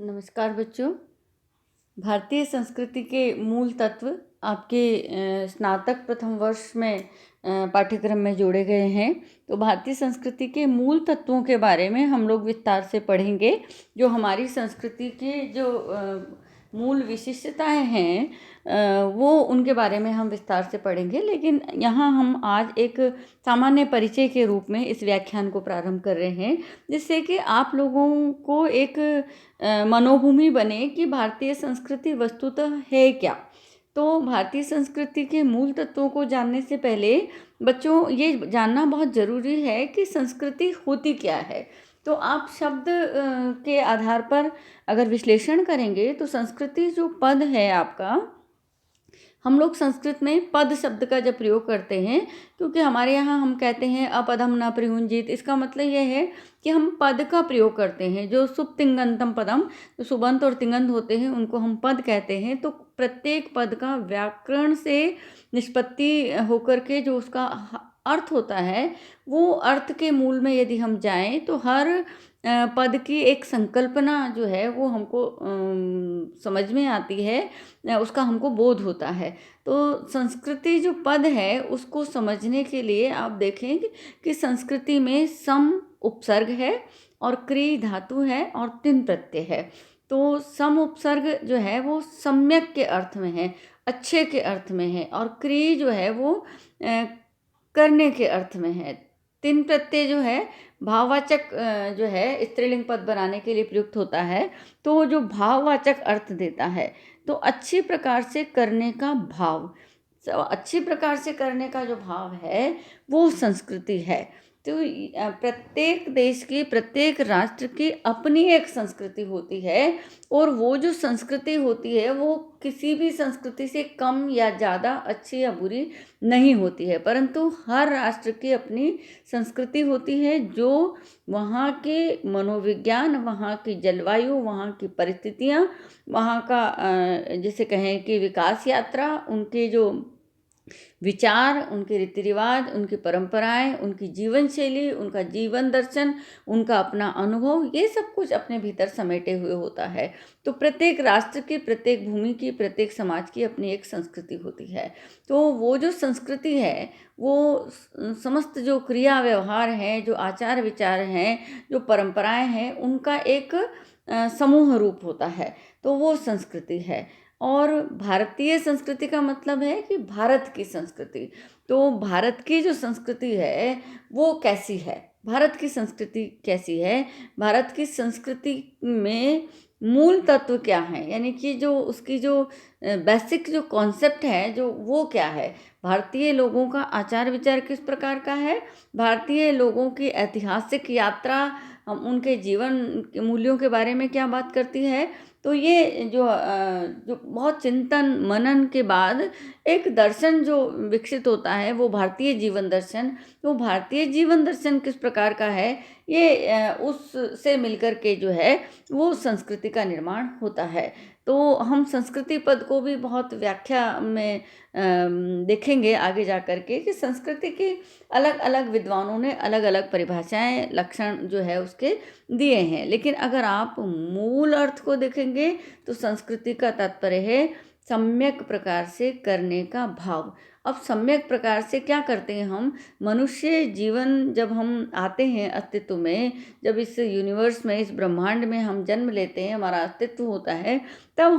नमस्कार बच्चों। भारतीय संस्कृति के मूल तत्व आपके स्नातक प्रथम वर्ष में पाठ्यक्रम में जोड़े गए हैं। तो भारतीय संस्कृति के मूल तत्वों के बारे में हम लोग विस्तार से पढ़ेंगे। जो हमारी संस्कृति के जो मूल विशिष्टताएं हैं वो उनके बारे में हम विस्तार से पढ़ेंगे, लेकिन यहाँ हम आज एक सामान्य परिचय के रूप में इस व्याख्यान को प्रारंभ कर रहे हैं, जिससे कि आप लोगों को एक मनोभूमि बने कि भारतीय संस्कृति वस्तुतः है क्या। तो भारतीय संस्कृति के मूल तत्वों को जानने से पहले बच्चों ये जानना बहुत ज़रूरी है कि संस्कृति होती क्या है। तो आप शब्द के आधार पर अगर विश्लेषण करेंगे तो संस्कृति जो पद है आपका, हम लोग संस्कृत में पद शब्द का जब प्रयोग करते हैं, क्योंकि हमारे यहाँ हम कहते हैं अपदम न प्रयुंजित, इसका मतलब यह है कि हम पद का प्रयोग करते हैं। जो सुप तिंगंतम पदम, जो सुबंत और तिंगंत होते हैं उनको हम पद कहते हैं। तो प्रत्येक पद का व्याकरण से निष्पत्ति होकर के जो उसका अर्थ होता है, वो अर्थ के मूल में यदि हम जाएं तो हर पद की एक संकल्पना जो है वो हमको समझ में आती है, उसका हमको बोध होता है। तो संस्कृति जो पद है उसको समझने के लिए आप देखेंगे कि संस्कृति में सम उपसर्ग है और क्री धातु है और तिन प्रत्यय है। तो सम उपसर्ग जो है वो सम्यक के अर्थ में है, अच्छे के अर्थ में है, और क्री जो है वो करने के अर्थ में है। तिन प्रत्यय जो है भाववाचक जो है स्त्रीलिंग पद बनाने के लिए प्रयुक्त होता है, तो जो भाववाचक अर्थ देता है। तो अच्छी प्रकार से करने का भाव, अच्छी प्रकार से करने का जो भाव है वो संस्कृति है। तो प्रत्येक देश की, प्रत्येक राष्ट्र की अपनी एक संस्कृति होती है, और वो जो संस्कृति होती है वो किसी भी संस्कृति से कम या ज़्यादा, अच्छी या बुरी नहीं होती है, परंतु हर राष्ट्र की अपनी संस्कृति होती है जो वहाँ के मनोविज्ञान, वहाँ की जलवायु, वहाँ की परिस्थितियाँ, वहाँ का जैसे कहें कि विकास यात्रा, उनके जो विचार, उनके रीति रिवाज, उनकी परंपराएं, उनकी जीवन शैली, उनका जीवन दर्शन, उनका अपना अनुभव, ये सब कुछ अपने भीतर समेटे हुए होता है। तो प्रत्येक राष्ट्र की, प्रत्येक भूमि की, प्रत्येक समाज की अपनी एक संस्कृति होती है। तो वो जो संस्कृति है वो समस्त जो क्रिया व्यवहार हैं, जो आचार विचार हैं, जो परंपराएं हैं, उनका एक समूह रूप होता है। तो वो संस्कृति है। और भारतीय संस्कृति का मतलब है कि भारत की संस्कृति। तो भारत की जो संस्कृति है वो कैसी है, भारत की संस्कृति कैसी है, भारत की संस्कृति में मूल तत्व क्या है, यानी कि जो उसकी जो बेसिक जो कॉन्सेप्ट है जो वो क्या है, भारतीय लोगों का आचार विचार किस प्रकार का है, भारतीय लोगों की ऐतिहासिक यात्रा उनके जीवन के मूल्यों के बारे में क्या बात करती है। तो ये जो बहुत चिंतन मनन के बाद एक दर्शन जो विकसित होता है वो भारतीय जीवन दर्शन। तो भारतीय जीवन दर्शन किस प्रकार का है, ये उससे मिलकर के जो है वो संस्कृति का निर्माण होता है। तो हम संस्कृति पद को भी बहुत व्याख्या में देखेंगे आगे जा कर के कि संस्कृति की अलग अलग विद्वानों ने अलग अलग परिभाषाएं, लक्षण जो है उसके दिए हैं। लेकिन अगर आप मूल अर्थ को देखेंगे तो संस्कृति का तात्पर्य है सम्यक प्रकार से करने का भाव। अब सम्यक प्रकार से क्या करते हैं हम, मनुष्य जीवन जब हम आते हैं अस्तित्व में, जब इस यूनिवर्स में, इस ब्रह्मांड में हम जन्म लेते हैं, हमारा अस्तित्व होता है, तब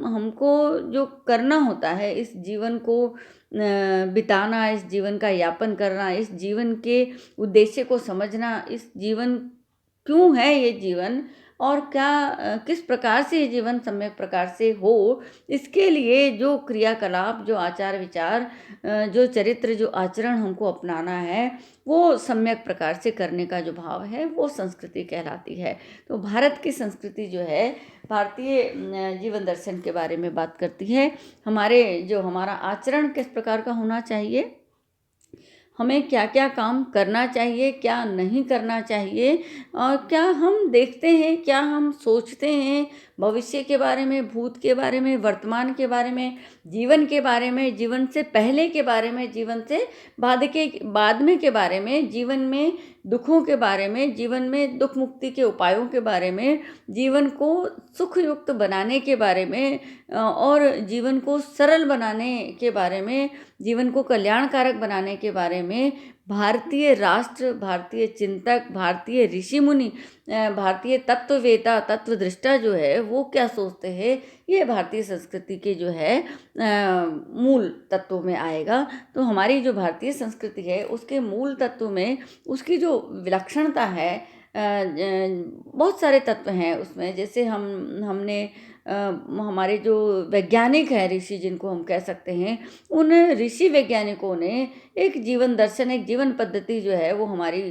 हमको जो करना होता है, इस जीवन को बिताना, इस जीवन का यापन करना, इस जीवन के उद्देश्य को समझना, इस जीवन क्यों है ये जीवन, और क्या किस प्रकार से ये जीवन सम्यक प्रकार से हो, इसके लिए जो क्रियाकलाप, जो आचार विचार, जो चरित्र, जो आचरण हमको अपनाना है, वो सम्यक प्रकार से करने का जो भाव है वो संस्कृति कहलाती है। तो भारत की संस्कृति जो है भारतीय जीवन दर्शन के बारे में बात करती है। हमारा आचरण किस प्रकार का होना चाहिए, हमें क्या क्या काम करना चाहिए, क्या नहीं करना चाहिए, और क्या हम देखते हैं, क्या हम सोचते हैं, भविष्य के बारे में, भूत के बारे में, वर्तमान के बारे में, जीवन के बारे में, जीवन से पहले के बारे में, जीवन से बाद में के बारे में, जीवन में दुखों के बारे में, जीवन में दुख मुक्ति के उपायों के बारे में, जीवन को सुखयुक्त बनाने के बारे में और जीवन को सरल बनाने के बारे में, जीवन को कल्याणकारक बनाने के बारे में भारतीय राष्ट्र, भारतीय चिंतक, भारतीय ऋषि मुनि, भारतीय तत्ववेता, तत्वदृष्टा जो है वो क्या सोचते हैं, ये भारतीय संस्कृति के जो है मूल तत्वों में आएगा। तो हमारी जो भारतीय संस्कृति है उसके मूल तत्व में उसकी जो विलक्षणता है, बहुत सारे तत्व हैं उसमें। जैसे हमने हमारे जो वैज्ञानिक हैं, ऋषि जिनको हम कह सकते हैं, उन ऋषि वैज्ञानिकों ने एक जीवन दर्शन, एक जीवन पद्धति जो है वो हमारी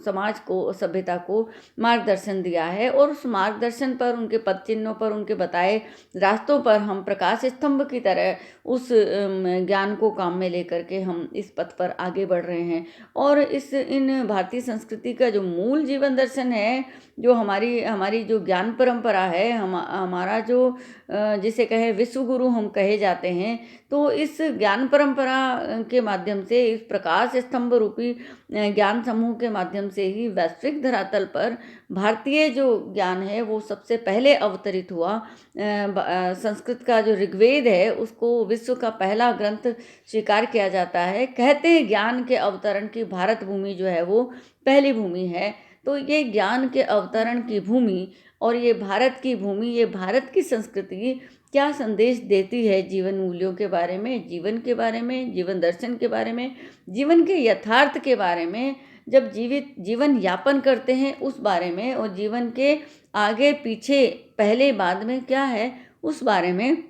समाज को, सभ्यता को मार्गदर्शन दिया है। और उस मार्गदर्शन पर, उनके पद चिन्हों पर, उनके बताए रास्तों पर हम प्रकाश स्तंभ की तरह उस ज्ञान को काम में लेकर के हम इस पथ पर आगे बढ़ रहे हैं। और इन भारतीय संस्कृति का जो मूल जीवन दर्शन है, जो हमारी जो ज्ञान परंपरा है, हमारा जो जिसे कहे विश्व गुरु हम कहे जाते हैं, तो इस ज्ञान परंपरा के माध्यम से, इस प्रकाश स्तंभ रूपी ज्ञान समूह के माध्यम से ही वैश्विक धरातल पर भारतीय जो ज्ञान है वो सबसे पहले अवतरित हुआ। संस्कृत का जो ऋग्वेद है उसको विश्व का पहला ग्रंथ स्वीकार किया जाता है। कहते हैं ज्ञान के अवतरण की भारत भूमि जो है वो पहली भूमि है। तो ये ज्ञान के अवतरण की भूमि और ये भारत की भूमि, ये भारत की संस्कृति क्या संदेश देती है जीवन मूल्यों के बारे में, जीवन के बारे में, जीवन दर्शन के बारे में, जीवन के यथार्थ के बारे में, जब जीवन यापन करते हैं उस बारे में, और जीवन के आगे पीछे पहले बाद में क्या है उस बारे में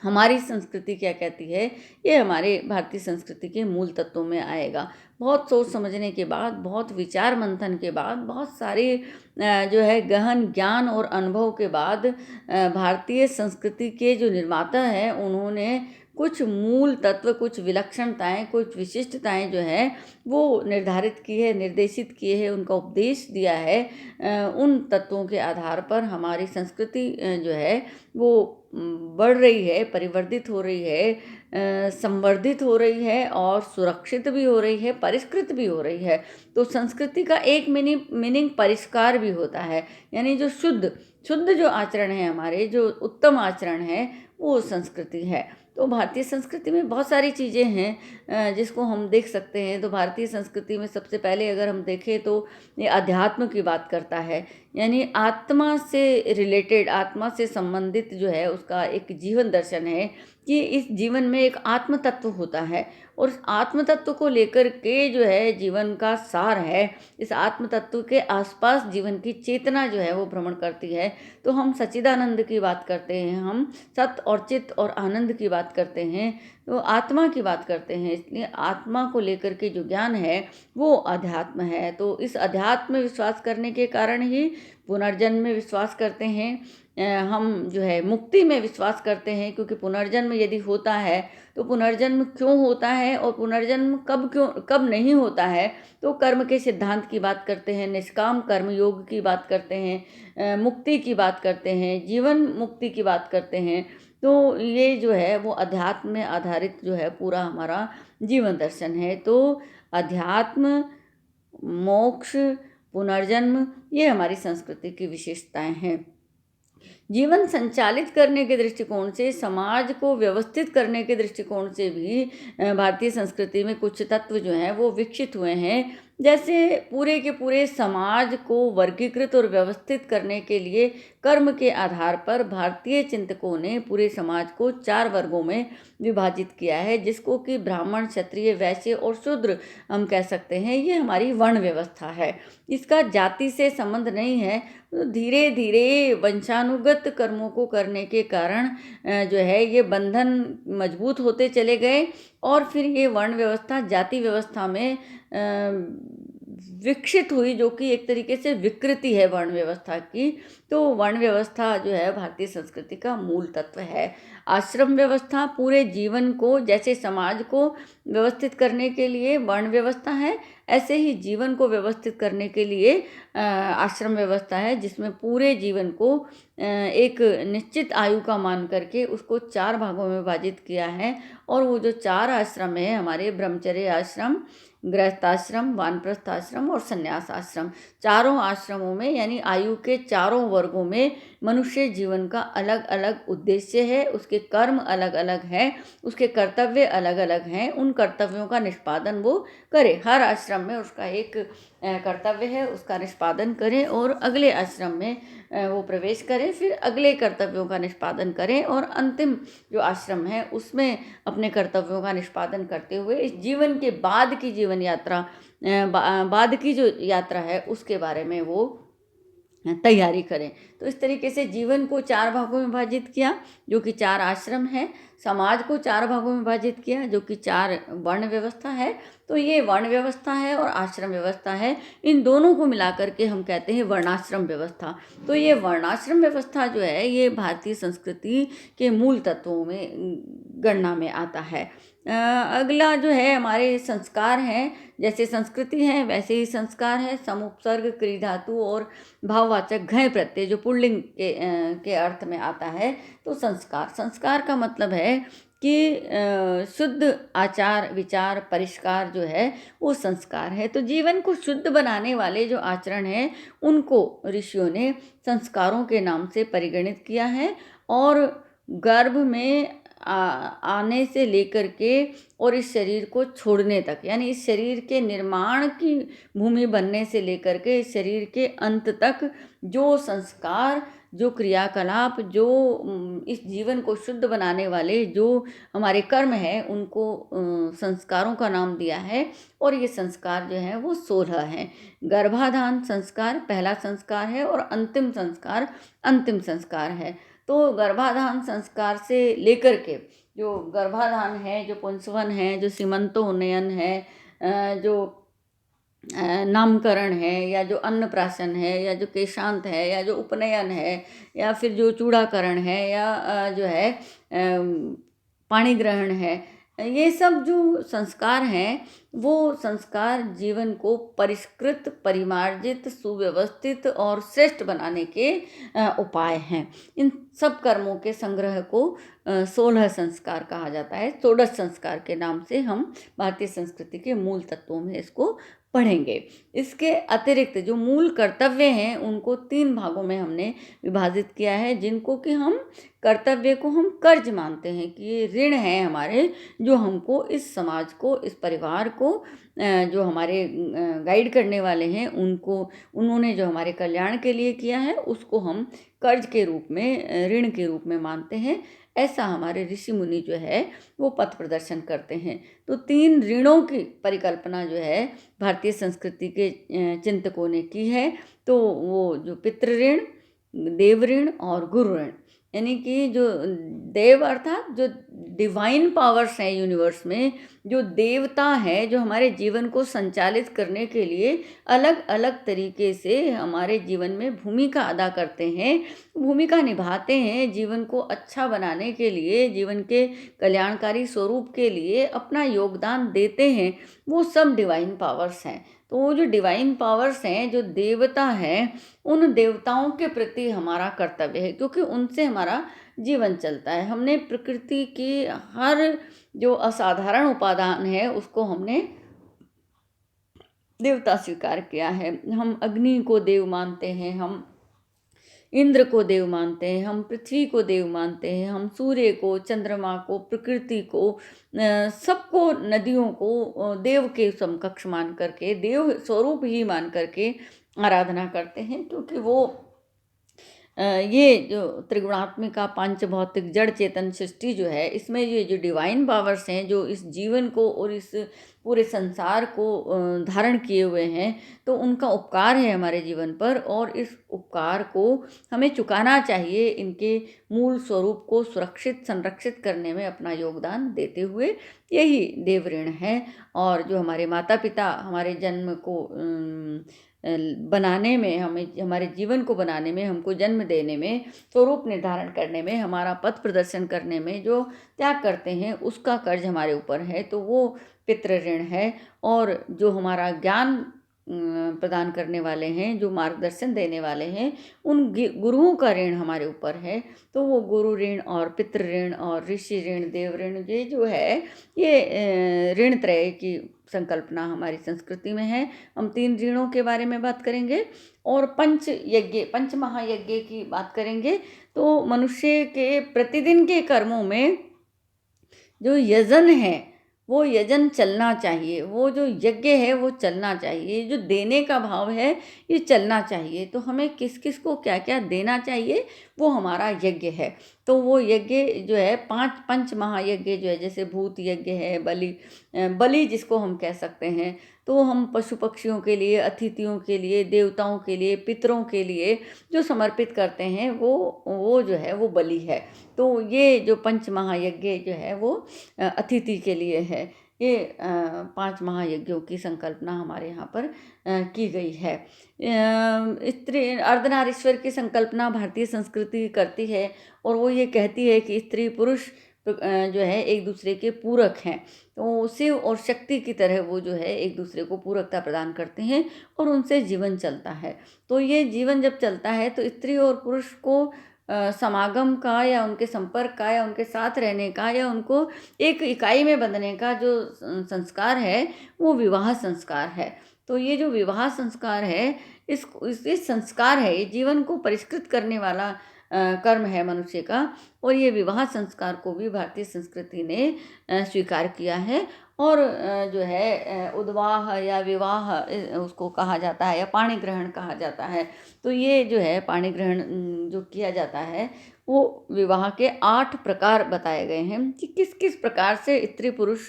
हमारी संस्कृति क्या कहती है, ये हमारे भारतीय संस्कृति के मूल तत्वों में आएगा। बहुत सोच समझने के बाद, बहुत विचार मंथन के बाद, बहुत सारे जो है गहन ज्ञान और अनुभव के बाद भारतीय संस्कृति के जो निर्माता हैं उन्होंने कुछ मूल तत्व, कुछ विलक्षणताएं, कुछ विशिष्टताएं जो है वो निर्धारित की है, निर्देशित किए हैं, उनका उपदेश दिया है। उन तत्वों के आधार पर हमारी संस्कृति जो है वो बढ़ रही है, परिवर्तित हो रही है, संवर्धित हो रही है और सुरक्षित भी हो रही है, परिष्कृत भी हो रही है। तो संस्कृति का एक मीनिंग परिष्कार भी होता है, यानी जो शुद्ध जो आचरण है, हमारे जो उत्तम आचरण है वो संस्कृति है। तो भारतीय संस्कृति में बहुत सारी चीज़ें हैं जिसको हम देख सकते हैं। तो भारतीय संस्कृति में सबसे पहले अगर हम देखें तो ये अध्यात्म की बात करता है, यानी आत्मा से रिलेटेड, आत्मा से संबंधित जो है उसका एक जीवन दर्शन है कि इस जीवन में एक आत्म तत्व होता है और इस आत्म तत्व को लेकर के जो है जीवन का सार है। इस आत्म तत्व के आसपास जीवन की चेतना जो है वो भ्रमण करती है। तो हम सच्चिदानंद की बात करते हैं, हम सत और चित और आनंद की बात करते हैं, तो आत्मा की बात करते हैं। इसलिए आत्मा को लेकर के जो ज्ञान है वो अध्यात्म है। तो इस अध्यात्म में विश्वास करने के कारण ही पुनर्जन्म में विश्वास करते हैं, हम जो है मुक्ति में विश्वास करते हैं, क्योंकि पुनर्जन्म यदि होता है तो पुनर्जन्म क्यों होता है और पुनर्जन्म कब नहीं होता है, तो कर्म के सिद्धांत की बात करते हैं, निष्काम कर्म योग की बात करते हैं, मुक्ति की बात करते हैं, जीवन मुक्ति की बात करते हैं। तो ये जो है वो अध्यात्म में आधारित जो है पूरा हमारा जीवन दर्शन है। तो अध्यात्म, मोक्ष, पुनर्जन्म, ये हमारी संस्कृति की विशेषताएं हैं। जीवन संचालित करने के दृष्टिकोण से, समाज को व्यवस्थित करने के दृष्टिकोण से भी भारतीय संस्कृति में कुछ तत्व जो हैं वो विकसित हुए हैं। जैसे पूरे के पूरे समाज को वर्गीकृत और व्यवस्थित करने के लिए कर्म के आधार पर भारतीय चिंतकों ने पूरे समाज को 4 वर्गों में विभाजित किया है, जिसको कि ब्राह्मण, क्षत्रिय, वैश्य और शूद्र हम कह सकते हैं। ये हमारी वर्ण व्यवस्था है, इसका जाति से संबंध नहीं है। तो धीरे धीरे वंशानुगत कर्मों को करने के कारण जो है ये बंधन मजबूत होते चले गए और फिर ये वर्ण व्यवस्था जाति व्यवस्था में विकसित हुई, जो कि एक तरीके से विकृति है वर्ण व्यवस्था की। तो वर्ण व्यवस्था जो है भारतीय संस्कृति का मूल तत्व है। आश्रम व्यवस्था पूरे जीवन को, जैसे समाज को व्यवस्थित करने के लिए वर्ण व्यवस्था है, ऐसे ही जीवन को व्यवस्थित करने के लिए आश्रम व्यवस्था है, जिसमें पूरे जीवन को एक निश्चित आयु का मान करके उसको 4 भागों में विभाजित किया है। और वो जो 4 आश्रम है हमारे, ब्रह्मचर्य आश्रम, गृहस्थाश्रम, वानप्रस्थ आश्रम और संन्यास आश्रम, चारों आश्रमों में यानी आयु के चारों वर्गों में मनुष्य जीवन का अलग अलग उद्देश्य है, उसके कर्म अलग अलग हैं, उसके कर्तव्य अलग अलग हैं। उन कर्तव्यों का निष्पादन वो करे, हर आश्रम में उसका एक कर्तव्य है, उसका निष्पादन करे और अगले आश्रम में वो प्रवेश करे, फिर अगले कर्तव्यों का निष्पादन करें और अंतिम जो आश्रम है उसमें अपने कर्तव्यों का निष्पादन करते हुए इस जीवन के बाद की जीवन यात्रा, बाद की जो यात्रा है उसके बारे में वो तैयारी करें। तो इस तरीके से जीवन को 4 भागों में विभाजित किया, जो कि 4 आश्रम है। समाज को 4 भागों में विभाजित किया, जो कि 4 वर्ण व्यवस्था है। तो ये वर्ण व्यवस्था है और आश्रम व्यवस्था है, इन दोनों को मिलाकर के हम कहते हैं वर्णाश्रम व्यवस्था। तो ये वर्णाश्रम व्यवस्था जो है ये भारतीय संस्कृति के मूल तत्वों में गणना में आता है। अगला जो है हमारे संस्कार हैं, जैसे संस्कृति है वैसे ही संस्कार है। समुपसर्ग, क्रिया धातु और भाववाचक घय प्रत्यय जो पुल्लिंग के अर्थ में आता है। तो संस्कार का मतलब है कि शुद्ध आचार विचार परिष्कार जो है वो संस्कार है। तो जीवन को शुद्ध बनाने वाले जो आचरण हैं उनको ऋषियों ने संस्कारों के नाम से परिगणित किया है। और गर्भ में आने से लेकर के और इस शरीर को छोड़ने तक, यानी इस शरीर के निर्माण की भूमि बनने से लेकर के इस शरीर के अंत तक जो संस्कार, जो क्रियाकलाप, जो इस जीवन को शुद्ध बनाने वाले जो हमारे कर्म हैं उनको संस्कारों का नाम दिया है। और ये संस्कार जो है वो 16 हैं। गर्भाधान संस्कार पहला संस्कार है और अंतिम संस्कार अंतिम संस्कार है। तो गर्भाधान संस्कार से लेकर के जो गर्भाधान है, जो पुंसवन है, जो सीमंतोन्नयन है, जो नामकरण है, या जो अन्नप्राशन है, या जो केशांत है, या जो उपनयन है, या फिर जो चूड़ाकरण है, या जो है पाणी ग्रहण है, ये सब जो संस्कार हैं वो संस्कार जीवन को परिष्कृत, परिमार्जित, सुव्यवस्थित और श्रेष्ठ बनाने के उपाय हैं। इन सब कर्मों के संग्रह को 16 संस्कार कहा जाता है। 16 संस्कार के नाम से हम भारतीय संस्कृति के मूल तत्वों में इसको पढ़ेंगे। इसके अतिरिक्त जो मूल कर्तव्य हैं उनको 3 भागों में हमने विभाजित किया है, जिनको कि हम कर्तव्य को हम कर्ज मानते हैं कि ये ऋण है हमारे, जो हमको इस समाज को, इस परिवार को, जो हमारे गाइड करने वाले हैं उनको, उन्होंने जो हमारे कल्याण के लिए किया है उसको हम कर्ज के रूप में, ऋण के रूप में मानते हैं। ऐसा हमारे ऋषि मुनि जो है वो पथ प्रदर्शन करते हैं। तो 3 ऋणों की परिकल्पना जो है भारतीय संस्कृति के चिंतकों ने की है। तो वो जो पितृ ऋण, देव ऋण और गुरु ऋण, यानी कि जो देव अर्थात जो डिवाइन पावर्स हैं यूनिवर्स में, जो देवता है जो हमारे जीवन को संचालित करने के लिए अलग अलग तरीके से हमारे जीवन में भूमिका अदा करते हैं, भूमिका निभाते हैं, जीवन को अच्छा बनाने के लिए, जीवन के कल्याणकारी स्वरूप के लिए अपना योगदान देते हैं, वो सब डिवाइन पावर्स हैं। तो वो जो डिवाइन पावर्स हैं, जो देवता हैं, उन देवताओं के प्रति हमारा कर्तव्य है, क्योंकि उनसे हमारा जीवन चलता है। हमने प्रकृति की हर जो असाधारण उपादान है उसको हमने देवता स्वीकार किया है। हम अग्नि को देव मानते हैं, हम इंद्र को देव मानते हैं, हम पृथ्वी को देव मानते हैं, हम सूर्य को, चंद्रमा को, प्रकृति को, सबको, नदियों को देव के समकक्ष मान करके, देव स्वरूप ही मान करके आराधना करते हैं। क्योंकि वो ये जो त्रिगुणात्मिका पंच भौतिक जड़ चेतन सृष्टि जो है, इसमें ये जो डिवाइन पावर्स हैं जो इस जीवन को और इस पूरे संसार को धारण किए हुए हैं, तो उनका उपकार है हमारे जीवन पर, और इस उपकार को हमें चुकाना चाहिए, इनके मूल स्वरूप को सुरक्षित संरक्षित करने में अपना योगदान देते हुए। यही देव ऋण है। और जो हमारे माता पिता हमारे जन्म को बनाने में, हमें हमारे जीवन को बनाने में, हमको जन्म देने में, स्वरूप निर्धारण करने में, हमारा पथ प्रदर्शन करने में जो त्याग करते हैं उसका कर्ज हमारे ऊपर है, तो वो पितृ ऋण है। और जो हमारा ज्ञान प्रदान करने वाले हैं, जो मार्गदर्शन देने वाले हैं, उन गुरुओं का ऋण हमारे ऊपर है। तो वो गुरु ऋण और पितृ ऋण और ऋषि ऋण, देव ऋण, ये जो है ये ऋण त्रय की संकल्पना हमारी संस्कृति में है। हम 3 ऋणों के बारे में बात करेंगे और पंच महायज्ञ की बात करेंगे। तो मनुष्य के प्रतिदिन के कर्मों में जो यजन है वो यजन चलना चाहिए, वो जो यज्ञ है वो चलना चाहिए, जो देने का भाव है ये चलना चाहिए। तो हमें किस किस को क्या क्या देना चाहिए वो हमारा यज्ञ है। तो वो यज्ञ जो है 5 पंच महायज्ञ जो है, जैसे भूत यज्ञ है, बलि जिसको हम कह सकते हैं, तो हम पशु पक्षियों के लिए, अतिथियों के लिए, देवताओं के लिए, पितरों के लिए जो समर्पित करते हैं वो जो है वो बलि है। तो ये जो पंच महायज्ञ जो है वो अतिथि के लिए है। ये 5 महायज्ञों की संकल्पना हमारे यहाँ पर की गई है। स्त्री अर्धनारीश्वर की संकल्पना भारतीय संस्कृति करती है और वो ये कहती है कि स्त्री पुरुष जो है एक दूसरे के पूरक हैं। तो शिव और शक्ति की तरह वो जो है एक दूसरे को पूरकता प्रदान करते हैं और उनसे जीवन चलता है। तो ये जीवन जब चलता है तो स्त्री और पुरुष को समागम का या उनके संपर्क का या उनके साथ रहने का या उनको एक इकाई में बंधने का जो संस्कार है वो विवाह संस्कार है। तो ये जो विवाह संस्कार है इस संस्कार है, ये जीवन को परिष्कृत करने वाला कर्म है मनुष्य का। और ये विवाह संस्कार को भी भारतीय संस्कृति ने स्वीकार किया है। और जो है उद्वाह या विवाह उसको कहा जाता है या पाणी ग्रहण कहा जाता है। तो ये जो है पाणी ग्रहण जो किया जाता है वो विवाह के 8 प्रकार बताए गए हैं कि किस किस प्रकार से स्त्री पुरुष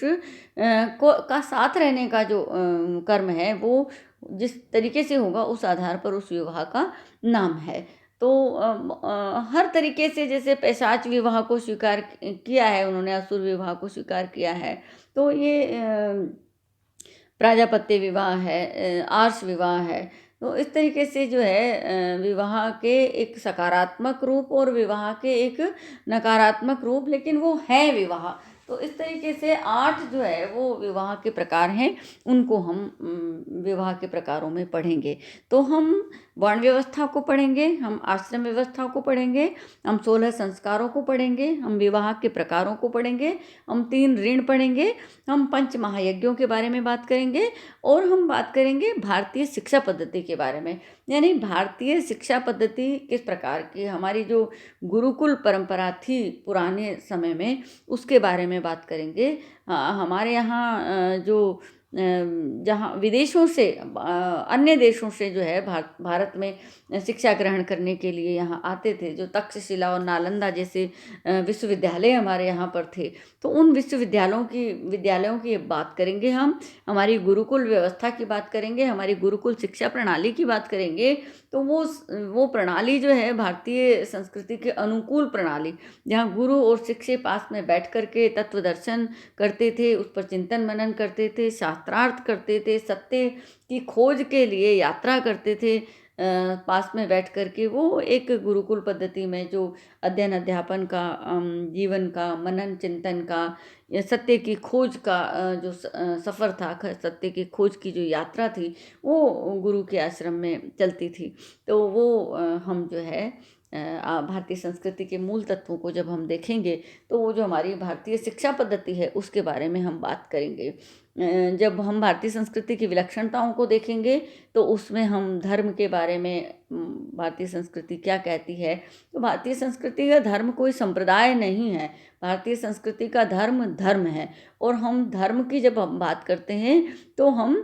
का साथ रहने का जो कर्म है वो जिस तरीके से होगा उस आधार पर उस विवाह का नाम है। तो हर तरीके से, जैसे पैशाच विवाह को स्वीकार किया है उन्होंने, असुर विवाह को स्वीकार किया है। तो ये प्राजापत्य विवाह है, आर्ष विवाह है। तो इस तरीके से जो है विवाह के एक सकारात्मक रूप और विवाह के एक नकारात्मक रूप, लेकिन वो है विवाह। तो इस तरीके से 8 जो है वो विवाह के प्रकार हैं, उनको हम विवाह के प्रकारों में पढ़ेंगे। तो हम वर्ण व्यवस्था को पढ़ेंगे, हम आश्रम व्यवस्था को पढ़ेंगे, हम 16 संस्कारों को पढ़ेंगे, हम विवाह के प्रकारों को पढ़ेंगे, हम 3 ऋण पढ़ेंगे, हम पंच महायज्ञों के बारे में बात करेंगे और हम बात करेंगे भारतीय शिक्षा पद्धति के बारे में। यानी भारतीय शिक्षा पद्धति किस प्रकार की, हमारी जो गुरुकुल परंपरा थी पुराने समय में, उसके बारे में बात करेंगे। हमारे यहाँ जो जहाँ विदेशों से अन्य देशों से जो है भारत में शिक्षा ग्रहण करने के लिए यहाँ आते थे, जो तक्षशिला और नालंदा जैसे विश्वविद्यालय हमारे यहाँ पर थे। तो उन विद्यालयों की बात करेंगे हम, हमारी गुरुकुल व्यवस्था की बात करेंगे, हमारी गुरुकुल शिक्षा प्रणाली की बात करेंगे। तो वो प्रणाली जो है भारतीय संस्कृति के अनुकूल प्रणाली, जहाँ गुरु और शिक्षक पास में बैठ कर के तत्व दर्शन करते थे, उस पर चिंतन मनन करते थे, शास्त्रार्थ करते थे, सत्य की खोज के लिए यात्रा करते थे पास में बैठ कर के। वो एक गुरुकुल पद्धति में जो अध्ययन अध्यापन का, जीवन का, मनन चिंतन का, या सत्य की खोज का जो सफ़र था, सत्य की खोज की जो यात्रा थी, वो गुरु के आश्रम में चलती थी। तो वो हम जो है भारतीय संस्कृति के मूल तत्वों को जब हम देखेंगे तो वो जो हमारी भारतीय शिक्षा पद्धति है उसके बारे में हम बात करेंगे। जब हम भारतीय संस्कृति की विलक्षणताओं को देखेंगे तो उसमें हम धर्म के बारे में, भारतीय संस्कृति क्या कहती है। तो भारतीय संस्कृति का धर्म कोई संप्रदाय नहीं है, भारतीय संस्कृति का धर्म धर्म है। और हम धर्म की जब हम बात करते हैं तो हम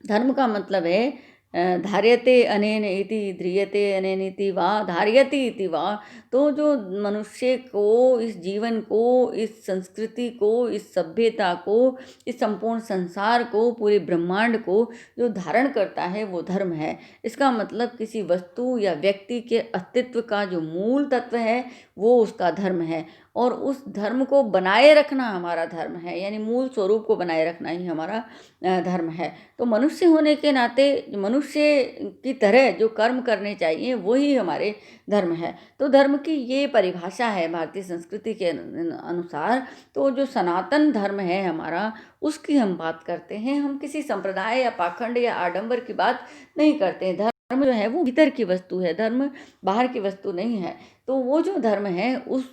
धर्म का मतलब है धार्यते अनेन इति ध्रियते अनेन इति वा धार्यति इति वा। तो जो मनुष्य को, इस जीवन को, इस संस्कृति को, इस सभ्यता को, इस संपूर्ण संसार को, पूरे ब्रह्मांड को जो धारण करता है वो धर्म है। इसका मतलब किसी वस्तु या व्यक्ति के अस्तित्व का जो मूल तत्व है वो उसका धर्म है। और उस धर्म को बनाए रखना हमारा धर्म है, यानी मूल स्वरूप को बनाए रखना ही हमारा धर्म है। तो मनुष्य होने के नाते मनुष्य की तरह जो कर्म करने चाहिए वही हमारे धर्म है। तो धर्म की ये परिभाषा है भारतीय संस्कृति के अनुसार। तो जो सनातन धर्म है हमारा, उसकी हम बात करते हैं। हम किसी संप्रदाय या पाखंड या आडंबर की बात नहीं करते हैं। धर्म जो है वो भीतर की वस्तु है, धर्म बाहर की वस्तु नहीं है। तो वो जो धर्म है उस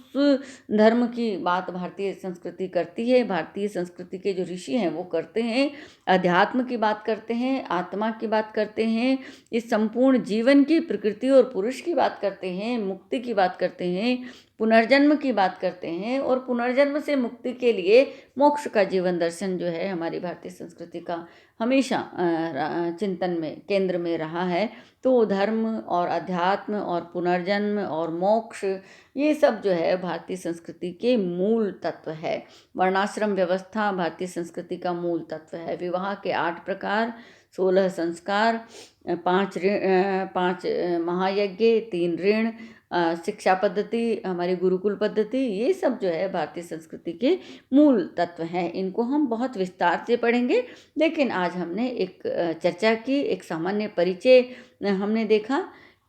धर्म की बात भारतीय संस्कृति करती है। भारतीय संस्कृति के जो ऋषि हैं वो करते हैं, अध्यात्म की बात करते हैं, आत्मा की बात करते हैं, इस संपूर्ण जीवन की, प्रकृति और पुरुष की बात करते हैं, मुक्ति की बात करते हैं, पुनर्जन्म की बात करते हैं। और पुनर्जन्म से मुक्ति के लिए मोक्ष का जीवन दर्शन जो है हमारी भारतीय संस्कृति का हमेशा चिंतन में, केंद्र में रहा है। तो धर्म और अध्यात्म और पुनर्जन्म और मोक्ष, ये सब जो है भारतीय संस्कृति के मूल तत्व है। वर्णाश्रम व्यवस्था भारतीय संस्कृति का मूल तत्व है। विवाह के 8 प्रकार, 16 संस्कार, 5 महायज्ञ, 3 ऋण, शिक्षा पद्धति, हमारी गुरुकुल पद्धति, ये सब जो है भारतीय संस्कृति के मूल तत्व हैं। इनको हम बहुत विस्तार से पढ़ेंगे, लेकिन आज हमने एक चर्चा की, एक सामान्य परिचय हमने देखा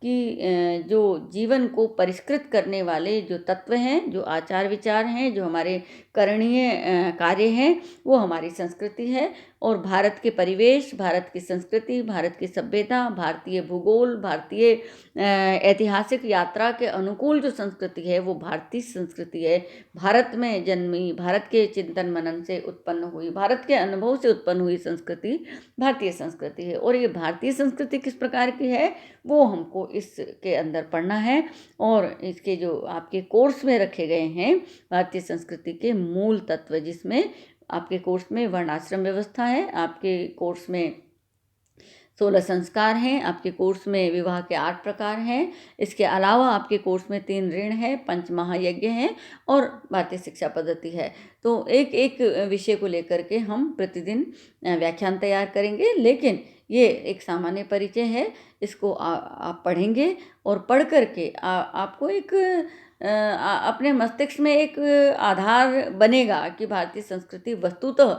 कि जो जीवन को परिष्कृत करने वाले जो तत्व हैं, जो आचार विचार हैं, जो हमारे करणीय कार्य हैं, वो हमारी संस्कृति है। और भारत के परिवेश, भारत की संस्कृति, भारत की सभ्यता, भारतीय भूगोल, भारतीय ऐतिहासिक यात्रा के अनुकूल जो संस्कृति है वो भारतीय संस्कृति है। भारत में जन्मी, भारत के चिंतन मनन से उत्पन्न हुई, भारत के अनुभव से उत्पन्न हुई संस्कृति भारतीय संस्कृति है। और ये भारतीय संस्कृति किस प्रकार की है वो हमको इसके अंदर पढ़ना है। और इसके जो आपके कोर्स में रखे गए हैं भारतीय संस्कृति के मूल तत्व, जिसमें आपके कोर्स में वर्णाश्रम व्यवस्था है, आपके कोर्स में 16 संस्कार हैं, आपके कोर्स में विवाह के 8 प्रकार हैं, इसके अलावा आपके कोर्स में 3 ऋण है, 5 महायज्ञ हैं और भारतीय शिक्षा पद्धति है। तो एक एक विषय को लेकर के हम प्रतिदिन व्याख्यान तैयार करेंगे, लेकिन ये एक सामान्य परिचय है। इसको आप पढ़ेंगे और पढ़ करके आपको एक अपने मस्तिष्क में एक आधार बनेगा कि भारतीय संस्कृति वस्तुतः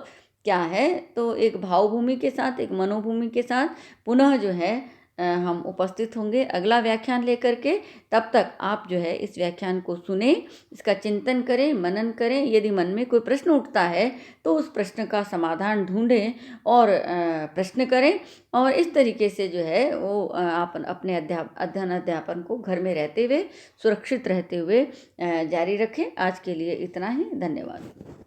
क्या है। तो एक भावभूमि के साथ, एक मनोभूमि के साथ पुनः जो है हम उपस्थित होंगे अगला व्याख्यान लेकर के। तब तक आप जो है इस व्याख्यान को सुने, इसका चिंतन करें, मनन करें। यदि मन में कोई प्रश्न उठता है तो उस प्रश्न का समाधान ढूंढें और प्रश्न करें। और इस तरीके से जो है वो आप अपने अध्ययन अध्यापन को घर में रहते हुए, सुरक्षित रहते हुए जारी रखें। आज के लिए इतना ही, धन्यवाद।